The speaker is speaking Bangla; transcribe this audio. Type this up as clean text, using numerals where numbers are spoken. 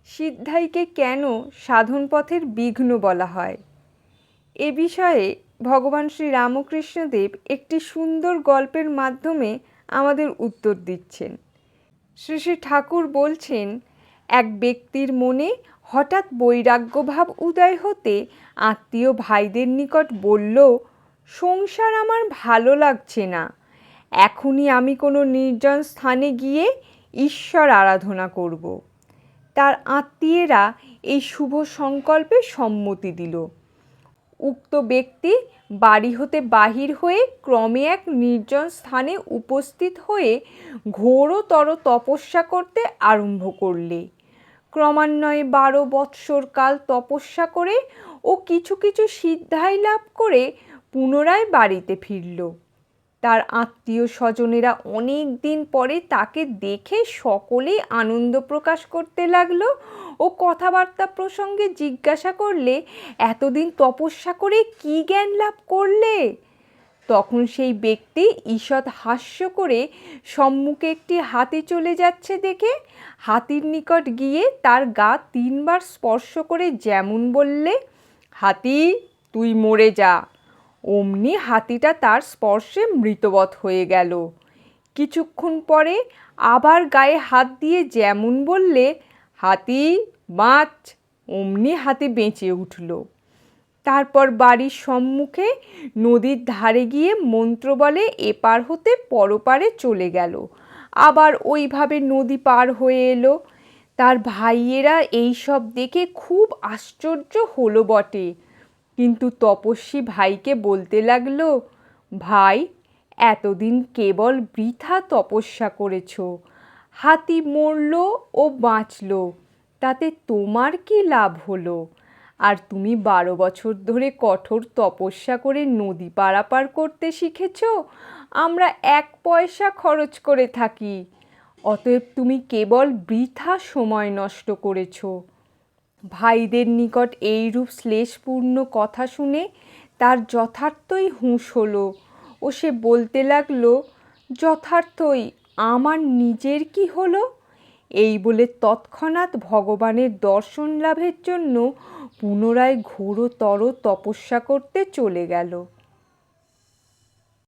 সিদ্ধাইকে কেন সাধন পথের বিঘ্ন বলা হয়? এ বিষয়ে ভগবান শ্রী রামকৃষ্ণদেব একটি সুন্দর গল্পের মাধ্যমে আমাদের উত্তর দিচ্ছেন। শ্রী শ্রী ঠাকুর বলছেন, এক ব্যক্তির মনে হঠাৎ বৈরাগ্যভাব উদয় হতে আত্মীয় ভাইদের নিকট বলল, সংসার আমার ভালো লাগছে না, এখনই আমি কোনো নির্জন স্থানে গিয়ে ঈশ্বর আরাধনা করব। তার আত্মীয়েরা এই শুভ সংকল্পে সম্মতি দিল। উক্ত ব্যক্তি বাড়ি হতে বাহির হয়ে ক্রমে এক নির্জন স্থানে উপস্থিত হয়ে ঘোরতর তপস্যা করতে আরম্ভ করলে। ক্রমান্বয়ে 12 বৎসর কাল তপস্যা করে ও কিছু কিছু সিদ্ধাই লাভ করে পুনরায় বাড়িতে ফিরল। তার আত্মীয় স্বজনেরা অনেক দিন পরে তাকে দেখে সকলেই আনন্দ প্রকাশ করতে লাগলো ও কথাবার্তা প্রসঙ্গে জিজ্ঞাসা করলে, এতদিন তপস্যা করে কি জ্ঞান লাভ করলে? তখন সেই ব্যক্তি ঈষৎ হাস্য করে সম্মুখে একটি হাতি চলে যাচ্ছে দেখে হাতির নিকট গিয়ে তার গা 3 বার স্পর্শ করে যেমন বললে, হাতি তুই মরে যা, অমনি হাতিটা তার স্পর্শে মৃতবৎ হয়ে গেল। কিছুক্ষণ পরে আবার গায়ে হাত দিয়ে যেমন বললে, হাতি বাঁচ, অমনি হাতি বেঁচে উঠল। তারপর বাড়ির সম্মুখে নদীর ধারে গিয়ে মন্ত্র বলে এপার হতে পরপারে চলে গেল। আবার ওইভাবে নদী পার হয়ে এলো। তার ভাইয়েরা এই সব দেখে খুব আশ্চর্য হলো বটে, কিন্তু তপস্বী ভাইকে বলতে লাগলো, ভাই এতদিন কেবল বৃথা তপস্যা করেছ, হাতি মরল ও বাঁচল, তাতে তোমার কি লাভ হলো? আর তুমি 12 বছর ধরে কঠোর তপস্যা করে নদী পারাপার করতে শিখেছ, আমরা 1 পয়সা খরচ করে থাকি, অতএব তুমি কেবল বৃথা সময় নষ্ট করেছ। ভাইদের নিকট এইরূপ শ্লেষপূর্ণ কথা শুনে তার যথার্থই হুঁশ হলো ও সে বলতে লাগলো, যথার্থই আমার নিজের কি হলো? এই বলে তৎক্ষণাৎ ভগবানের দর্শন লাভের জন্য পুনরায় ঘোরতর তপস্যা করতে চলে গেল।